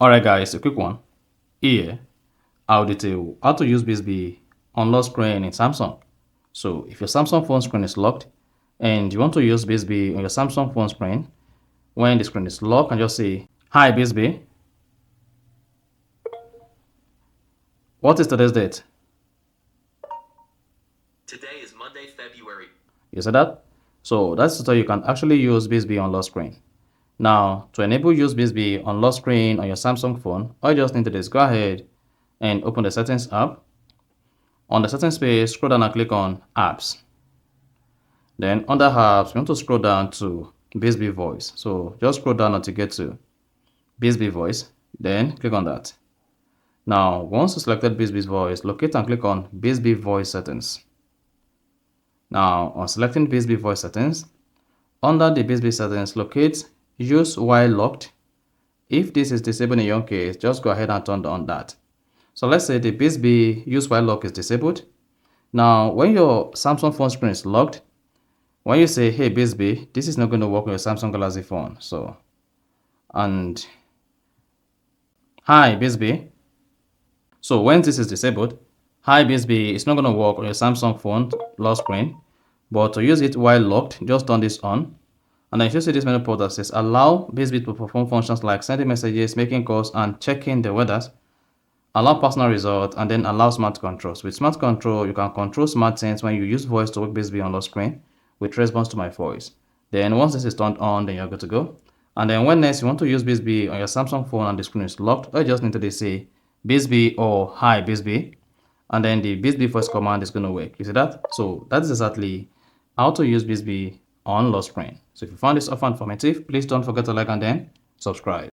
Alright guys, a quick one. Here, I'll detail how to use Bixby on lock screen in Samsung. So if your Samsung phone screen is locked and you want to use Bixby on your Samsung phone screen, when the screen is locked, and just say, "Hi Bixby, what is today's date?" Today is Monday, February. You see that? So that's how you can actually use Bixby on lock screen. Now, to enable use Bixby on lock screen on your Samsung phone, all you just need to do is go ahead and open the settings app. On the settings page, scroll down and click on apps. Then under apps, you want to scroll down to Bixby voice. So just scroll down until you get to Bixby voice, then click on that. Now, once you selected Bixby voice, locate and click on Bixby voice settings. Now, on selecting Bixby voice settings, under the Bixby settings, locate use while locked. If this is disabled in your case, just go ahead and turn on that. So let's say the Bixby use while lock is disabled. Now, when your Samsung phone screen is locked, when you say, "Hey Bixby, this is not going to work on your Samsung Galaxy phone." So, and "Hi Bixby." So when this is disabled, "Hi Bixby" is not going to work on your Samsung phone lock screen. But to use it while locked, just turn this on. And then you see this menu pop that says allow Bixby to perform functions like sending messages, making calls, and checking the weather. Allow personal results, and then allow smart controls. With smart control, you can control smart things when you use voice to wake Bixby on lock screen with response to my voice. Then once this is turned on, then you're good to go. And then when next you want to use Bixby on your Samsung phone and the screen is locked, all you just need to say Bixby or "Hi Bixby," and then the Bixby voice command is going to work. You see that? So that's exactly how to use Bixby on lock screen. So if you found this offer informative, please don't forget to like and then subscribe.